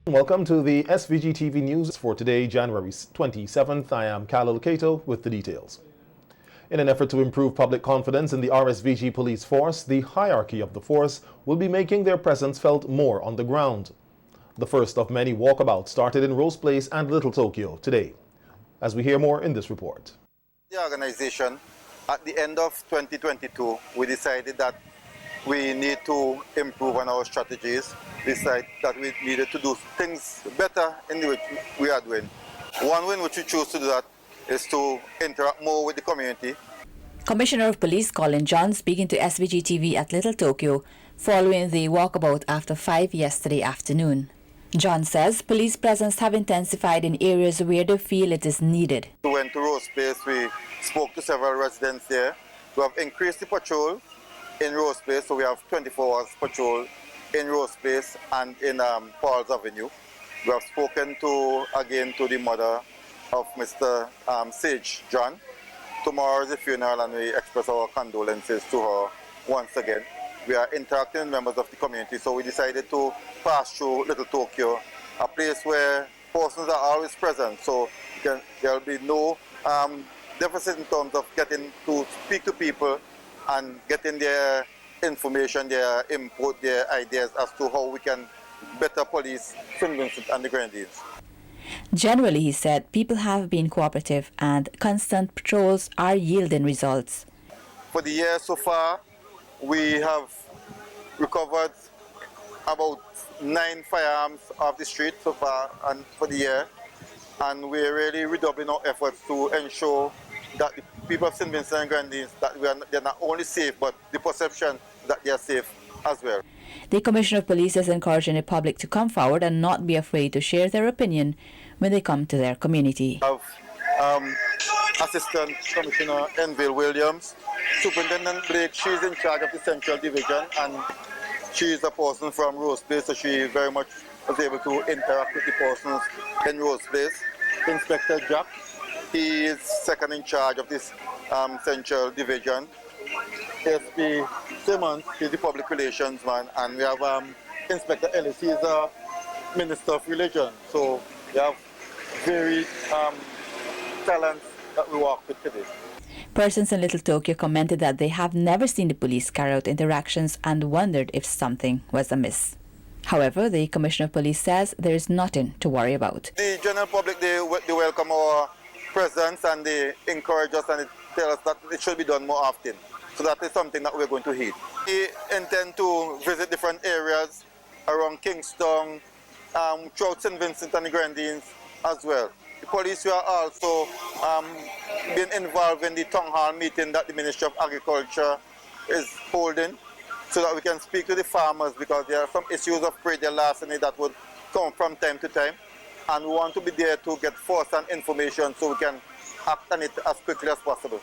Welcome to the SVG TV news for today, January 27th. I am Khalil Kato with the details. In an effort to improve public confidence in the RSVG police force, the hierarchy of the force will be making their presence felt more on the ground. The first of many walkabouts started in Rose Place and Little Tokyo today. As we hear more in this report. The organization, at the end of 2022, we decided that we need to improve on our strategies. Decide that we needed to do things better in which we are doing. One way in which we choose to do that is to interact more with the community. Commissioner of Police Colin John speaking to SVG TV at Little Tokyo following the walkabout after 5 yesterday afternoon. John says police presence have intensified in areas where they feel it is needed. We went to Rose Place, we spoke to several residents there. We have increased the patrol in Rose Place, so we have 24 hours patrol in Rose Place and in Paul's Avenue. We have spoken to the mother of Mr. Sage John. Tomorrow is the funeral and we express our condolences to her once again. We are interacting with members of the community, so we decided to pass through Little Tokyo, a place where persons are always present, so there will be no deficit in terms of getting to speak to people and getting their information, their input, their ideas as to how we can better police St. Vincent and the Grenadines. Generally, he said, people have been cooperative and constant patrols are yielding results. For the year so far, we have recovered about 9 firearms off the street so far and for the year, and we're really redoubling our efforts to ensure that the people of St. Vincent and Grenadines, that they're not only safe, but the perception that they are safe as well. The Commissioner of Police is encouraging the public to come forward and not be afraid to share their opinion when they come to their community. We have Assistant Commissioner Enville Williams, Superintendent Blake. She's in charge of the Central Division and she's a person from Rose Place, so she very much was able to interact with the persons in Rose Place. Inspector Jack, he is second in charge of this Central Division. SP Simmons is the public relations man, and we have Inspector Ellis, he's a Minister of Religion. So we have very talents that we work with today. Persons in Little Tokyo commented that they have never seen the police carry out interactions and wondered if something was amiss. However, the Commissioner of Police says there is nothing to worry about. The general public, they welcome our presence and they encourage us and they tell us that it should be done more often. So that is something that we're going to heed. We intend to visit different areas around Kingstown, throughout St. Vincent and the Grenadines as well. The police were also been involved in the town hall meeting that the Ministry of Agriculture is holding so that we can speak to the farmers, because there are some issues of predial larceny that would come from time to time, and we want to be there to get first-hand information so we can act on it as quickly as possible.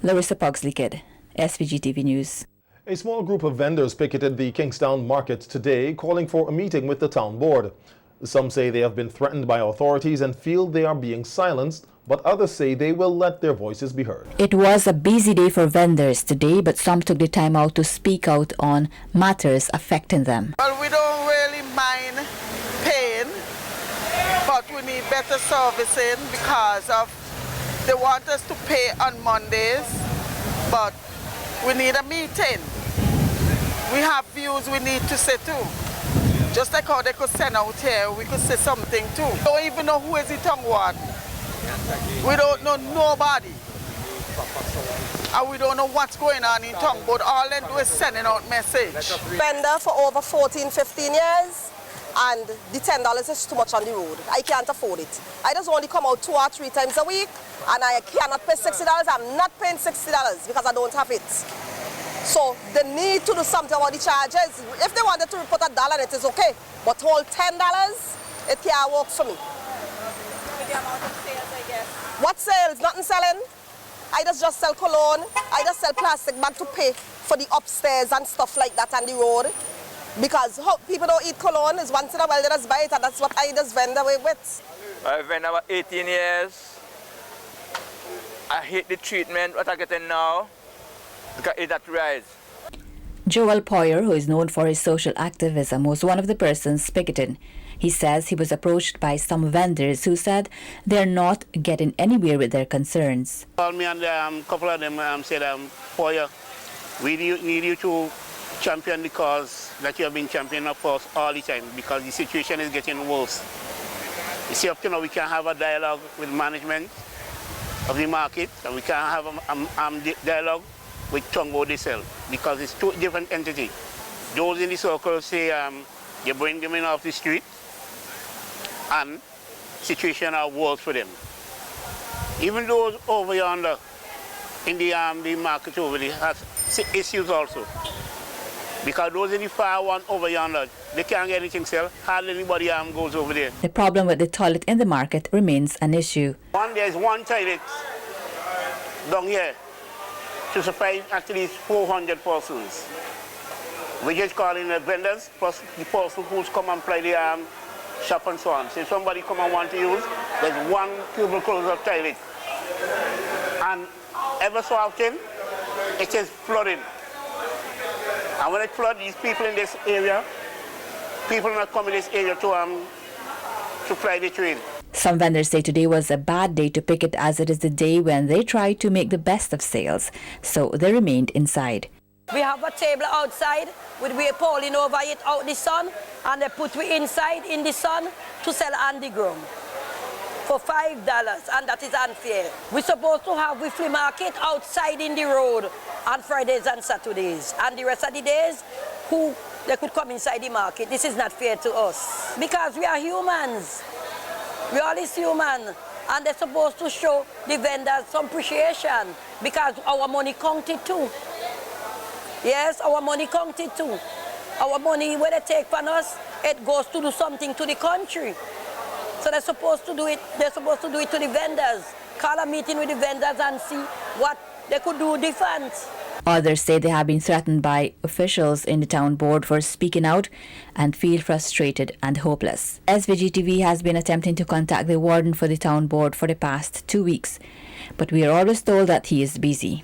Larissa Pugsley-Kidd, SVG TV News. A small group of vendors picketed the Kingstown Market today, calling for a meeting with the town board. Some say they have been threatened by authorities and feel they are being silenced, but others say they will let their voices be heard. It was a busy day for vendors today, but some took the time out to speak out on matters affecting them. Well, we don't really mind paying, but we need better servicing because of they want us to pay on Mondays, but we need a meeting. We have views we need to say too. Just like how they could send out here, we could say something too. We don't even know who is the tongue one. We don't know nobody. And we don't know what's going on in tongue, but all they do is sending out message. Vendor for over 14, 15 years. And the $10 is too much on the road. I can't afford it. I just only come out 2 or 3 times a week, and I cannot pay $60. I'm not paying $60 because I don't have it. So they need to do something about the charges. If they wanted to report $1, it is okay. But hold $10, it can't work for me. With the amount of sales, I guess. What sales? Nothing selling. I just sell cologne. I just sell plastic bag to pay for the upstairs and stuff like that on the road. Because people don't eat cologne, is once in a while they just buy it, and that's what I just vend away with. I've been about 18 years. I hate the treatment what I'm getting now, because it's not right. Joel Poyer, who is known for his social activism, was one of the persons picketing. He says he was approached by some vendors who said they're not getting anywhere with their concerns. Called me and a couple of them said, Poya, we need you to champion the cause that you have been championing for us all the time, because the situation is getting worse. You see, up to now we can have a dialogue with management of the market, and we can have a dialogue with Tongo Diesel, because it's two different entities. Those in the circle say you bring them in off the street, and situation are worse for them. Even those over yonder in the market over there has issues also. Because those in the far one over yonder, they can't get anything sell. Hardly anybody goes over there. The problem with the toilet in the market remains an issue. There's one toilet down here to supply at least 400 persons. We just call in the vendors plus the person who's come and play the shop and so on. So if somebody come and want to use, there's one cubicle of toilet. And ever so often, it is flooding. And when it floods, these people in this area, people not come in this area to fly the train. Some vendors say today was a bad day to picket, as it is the day when they try to make the best of sales, so they remained inside. We have a table outside with we pulling over it out the sun, and they put we inside in the sun to sell on the ground for $5, and that is unfair. We're supposed to have we flea market outside in the road on Fridays and Saturdays, and the rest of the days they could come inside the market. This is not fair to us, because we are humans. We are all human, and they're supposed to show the vendors some appreciation, because our money counted too. Yes, our money counted too. Our money, when they take from us, it goes to do something to the country. So they're supposed to do it. They're supposed to do it to the vendors. Call a meeting with the vendors and see what they could do different. Others say they have been threatened by officials in the town board for speaking out and feel frustrated and hopeless. SVG TV has been attempting to contact the warden for the town board for the past 2 weeks, but we are always told that he is busy.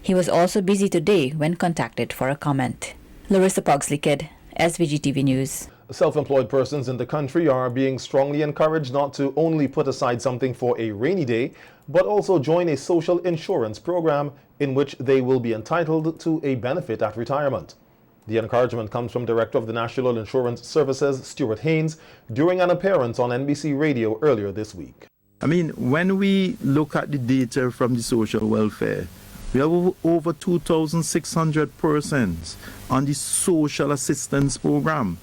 He was also busy today when contacted for a comment. Larissa Pugsley Kidd, SVG TV News. Self-employed persons in the country are being strongly encouraged not to only put aside something for a rainy day, but also join a social insurance program in which they will be entitled to a benefit at retirement. The encouragement comes from Director of the National Insurance Services, Stuart Haynes, during an appearance on NBC Radio earlier this week. I mean, when we look at the data from the social welfare, we have over 2,600 persons on the social assistance program.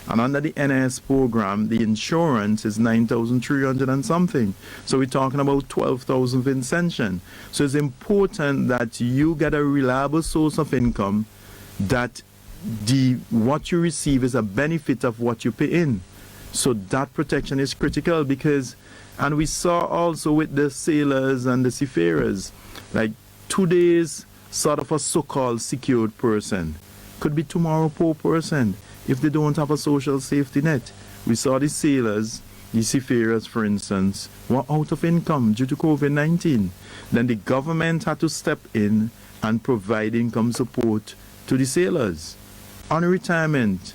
And under the NIS program, the insurance is 9,300 and something. So we're talking about 12,000 Vincentian. So it's important that you get a reliable source of income, that what you receive is a benefit of what you pay in. So that protection is critical, because, and we saw also with the sailors and the seafarers, like today's sort of a so-called secured person could be tomorrow poor person if they don't have a social safety net. We saw the sailors, the seafarers, for instance, were out of income due to COVID-19. Then the government had to step in and provide income support to the sailors. On retirement,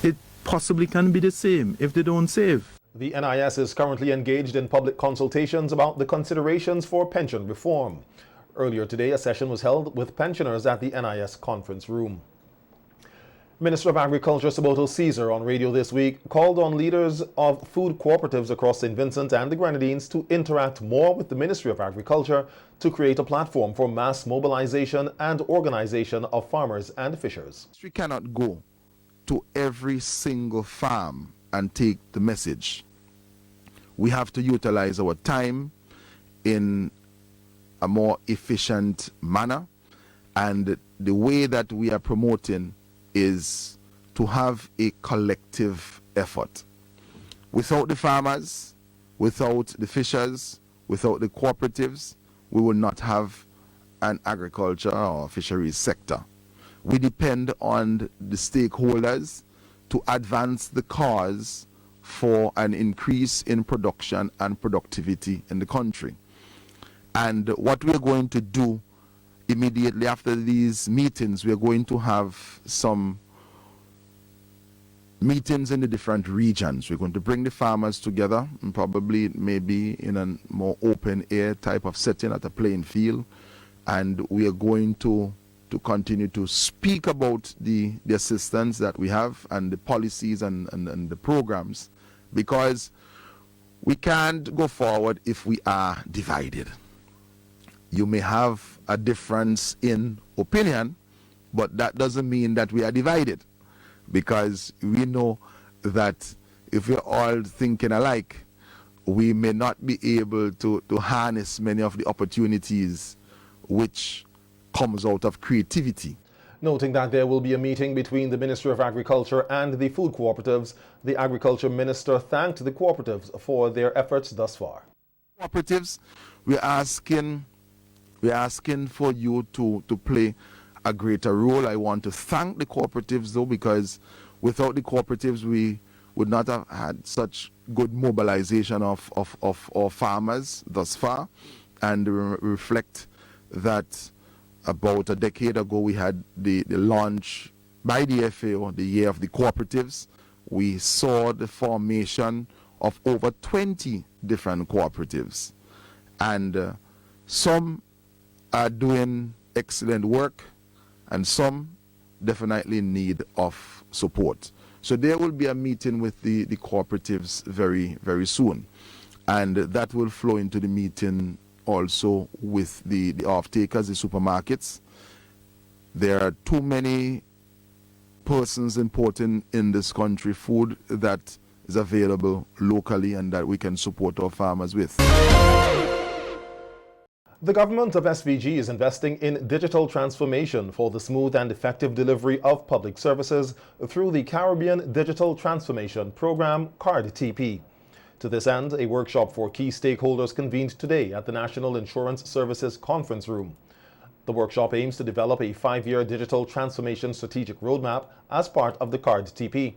it possibly can be the same if they don't save. The NIS is currently engaged in public consultations about the considerations for pension reform. Earlier today, a session was held with pensioners at the NIS conference room. Minister of Agriculture Saboto Caesar on radio this week called on leaders of food cooperatives across St. Vincent and the Grenadines to interact more with the Ministry of Agriculture to create a platform for mass mobilization and organization of farmers and fishers. We cannot go to every single farm and take the message. We have to utilize our time in a more efficient manner, and the way that we are promoting is to have a collective effort. Without the farmers, without the fishers, without the cooperatives, we will not have an agriculture or fisheries sector. We depend on the stakeholders to advance the cause for an increase in production and productivity in the country. And what we're going to do immediately after these meetings, we're going to have some meetings in the different regions. We're going to bring the farmers together, and probably maybe in a more open air type of setting at a playing field. And we are going to continue to speak about the assistance that we have and the policies and the programs, because we can't go forward if we are divided. You may have a difference in opinion, but that doesn't mean that we are divided, because we know that if we're all thinking alike, we may not be able to harness many of the opportunities which comes out of creativity. Noting that there will be a meeting between the Ministry of Agriculture and the food cooperatives, the Agriculture Minister thanked the cooperatives for their efforts thus far. Cooperatives, we're asking for you to play a greater role. I want to thank the cooperatives though, because without the cooperatives we would not have had such good mobilization of our farmers thus far, and reflect that about a decade ago we had the launch by the FAO, the Year of the Cooperatives. We saw the formation of over 20 different cooperatives, and some are doing excellent work and some definitely in need of support. So there will be a meeting with the cooperatives very, very soon, and that will flow into the meeting also with the off-takers, the supermarkets. There are too many persons importing in this country food that is available locally and that we can support our farmers with. The government of SVG is investing in digital transformation for the smooth and effective delivery of public services through the Caribbean Digital Transformation Program, CARD-TP. To this end, a workshop for key stakeholders convened today at the National Insurance Services Conference Room. The workshop aims to develop a 5-year digital transformation strategic roadmap as part of the CARD-TP.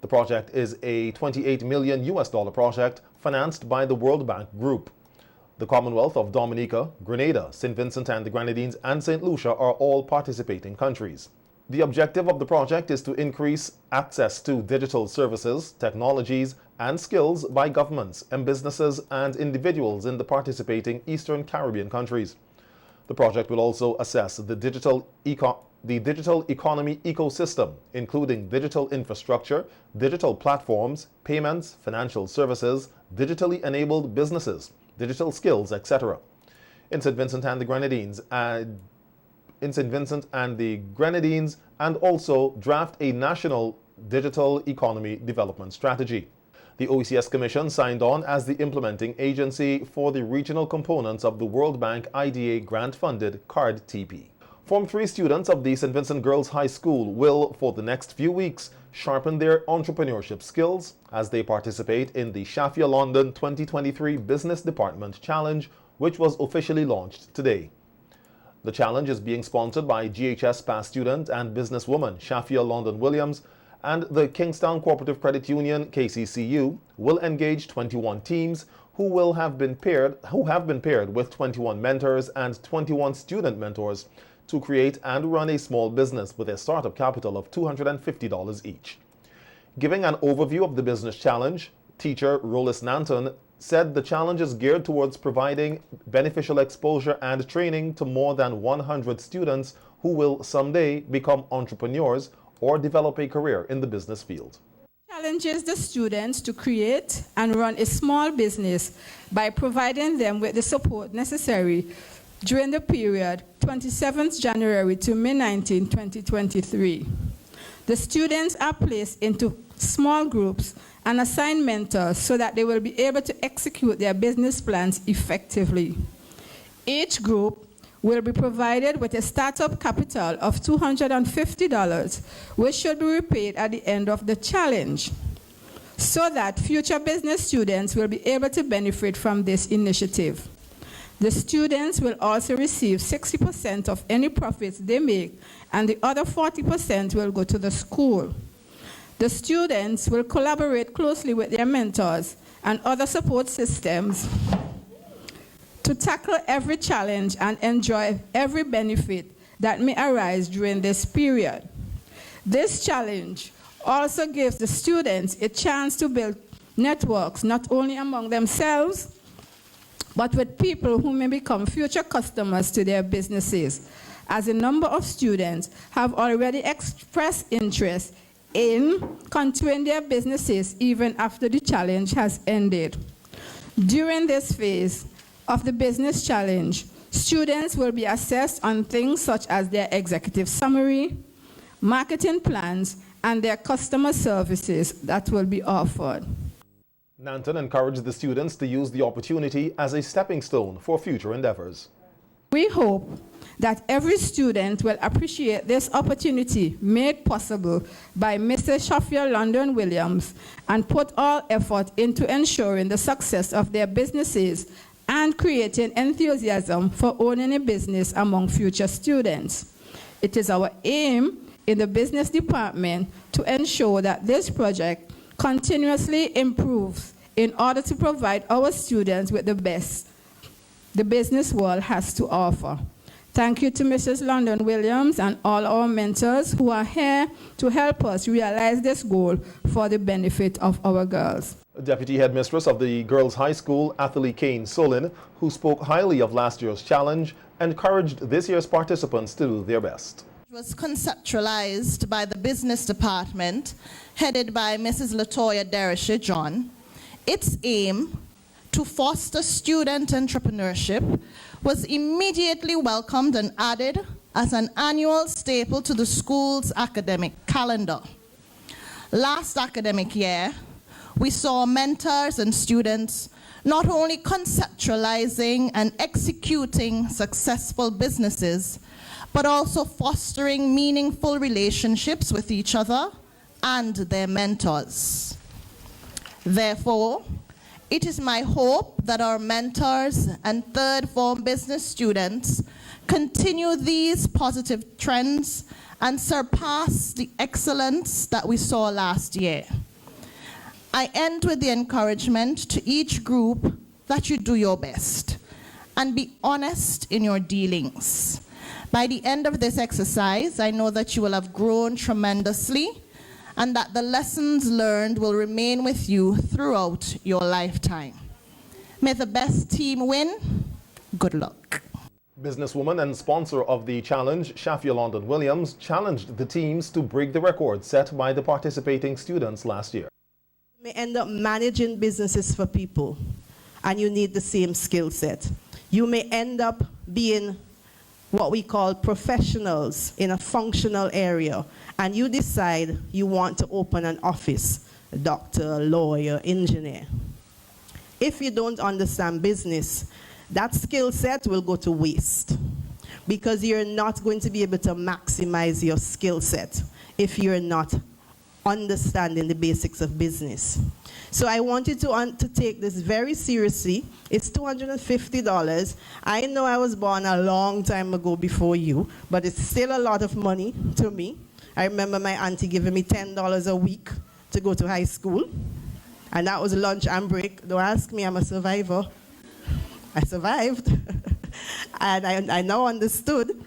The project is a $28 million project financed by the World Bank Group. The Commonwealth of Dominica, Grenada, St. Vincent and the Grenadines, and St. Lucia are all participating countries. The objective of the project is to increase access to digital services, technologies, and skills by governments and businesses and individuals in the participating Eastern Caribbean countries. The project will also assess the digital economy ecosystem, including digital infrastructure, digital platforms, payments, financial services, digitally enabled businesses, digital skills, etc. In St. Vincent and the Grenadines, and also draft a national digital economy development strategy. The OECS Commission signed on as the implementing agency for the regional components of the World Bank IDA grant-funded CARD-TP. Form 3 students of the St. Vincent Girls High School will, for the next few weeks, sharpen their entrepreneurship skills as they participate in the Shafia London 2023 Business Department Challenge, which was officially launched today. The challenge is being sponsored by GHS past student and businesswoman Shafia London Williams, and the Kingstown Cooperative Credit Union KCCU will engage 21 teams who have been paired with 21 mentors and 21 student mentors to create and run a small business with a startup capital of $250 each. Giving an overview of the business challenge, teacher Rolis Nanton said the challenge is geared towards providing beneficial exposure and training to more than 100 students who will someday become entrepreneurs or develop a career in the business field. Challenges the students to create and run a small business by providing them with the support necessary during the period 27th January to May 19, 2023. The students are placed into small groups and assigned mentors so that they will be able to execute their business plans effectively. Each group will be provided with a startup capital of $250, which should be repaid at the end of the challenge, so that future business students will be able to benefit from this initiative. The students will also receive 60% of any profits they make, and the other 40% will go to the school. The students will collaborate closely with their mentors and other support systems to tackle every challenge and enjoy every benefit that may arise during this period. This challenge also gives the students a chance to build networks, not only among themselves, but with people who may become future customers to their businesses, as a number of students have already expressed interest in continuing their businesses even after the challenge has ended. During this phase of the business challenge, students will be assessed on things such as their executive summary, marketing plans, and their customer services that will be offered. Nanton encouraged the students to use the opportunity as a stepping stone for future endeavors. We hope that every student will appreciate this opportunity made possible by Mrs. Shafia London Williams and put all effort into ensuring the success of their businesses and creating enthusiasm for owning a business among future students. It is our aim in the business department to ensure that this project continuously improves in order to provide our students with the best the business world has to offer. Thank you to Mrs. London Williams and all our mentors who are here to help us realize this goal for the benefit of our girls. Deputy Headmistress of the Girls High School, Athalie Kane Solin, who spoke highly of last year's challenge, encouraged this year's participants to do their best. It was conceptualized by the business department, headed by Mrs. Latoya Derisha John. Its aim to foster student entrepreneurship was immediately welcomed and added as an annual staple to the school's academic calendar. Last academic year, we saw mentors and students not only conceptualizing and executing successful businesses, but also fostering meaningful relationships with each other and their mentors. Therefore, it is my hope that our mentors and third form business students continue these positive trends and surpass the excellence that we saw last year. I end with the encouragement to each group that you do your best and be honest in your dealings. By the end of this exercise, I know that you will have grown tremendously and that the lessons learned will remain with you throughout your lifetime. May the best team win. Good luck. Businesswoman and sponsor of the challenge, Shafia London Williams, challenged the teams to break the record set by the participating students last year. You may end up managing businesses for people, and you need the same skill set. You may end up being what we call professionals in a functional area, and you decide you want to open an office, a doctor, lawyer, engineer. If you don't understand business, that skill set will go to waste because you're not going to be able to maximize your skill set if you're not understanding the basics of business. So I want you to take this very seriously. It's $250. I know I was born a long time ago before you, but it's still a lot of money to me. I remember my auntie giving me $10 a week to go to high school, and that was lunch and break. Don't ask me, I'm a survivor. I survived, and I now understood.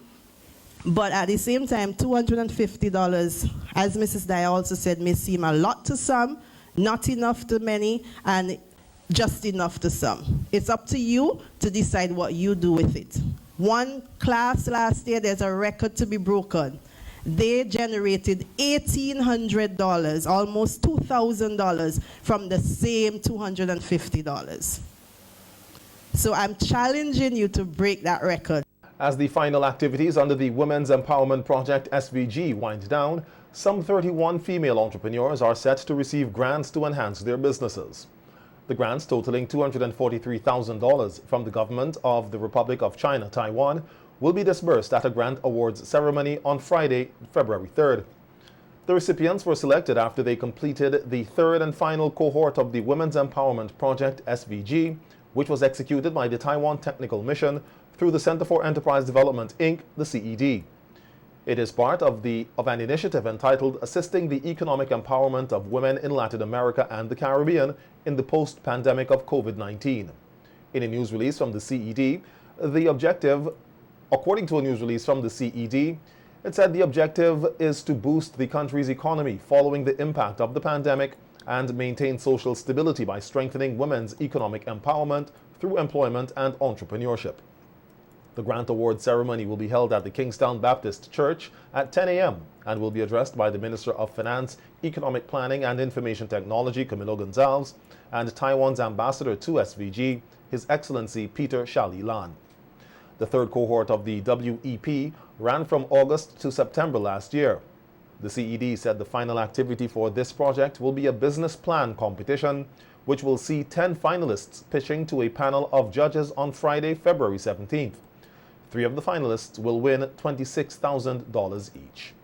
But at the same time, $250, as Mrs. Dyer also said, may seem a lot to some, not enough to many, and just enough to some. It's up to you to decide what you do with it. One class last year, there's a record to be broken. They generated $1,800, almost $2,000 from the same $250. So I'm challenging you to break that record. As the final activities under the Women's Empowerment Project SVG wind down, some 31 female entrepreneurs are set to receive grants to enhance their businesses. The grants, totaling $243,000 from the government of the Republic of China, Taiwan, will be disbursed at a grant awards ceremony on Friday, February 3rd. The recipients were selected after they completed the third and final cohort of the Women's Empowerment Project SVG, which was executed by the Taiwan Technical Mission through the Center for Enterprise Development, Inc., the CED. It is part of an initiative entitled Assisting the Economic Empowerment of Women in Latin America and the Caribbean in the Post-Pandemic of COVID-19. In a news release from the CED, the objective, according to a news release from the CED, It said the objective is to boost the country's economy following the impact of the pandemic and maintain social stability by strengthening women's economic empowerment through employment and entrepreneurship. The grant award ceremony will be held at the Kingstown Baptist Church at 10 a.m. and will be addressed by the Minister of Finance, Economic Planning and Information Technology, Camilo Gonzalez, and Taiwan's ambassador to SVG, His Excellency Peter Shali Lan. The third cohort of the WEP ran from August to September last year. The CED said the final activity for this project will be a business plan competition, which will see 10 finalists pitching to a panel of judges on Friday, February 17th. 3 of the finalists will win $26,000 each.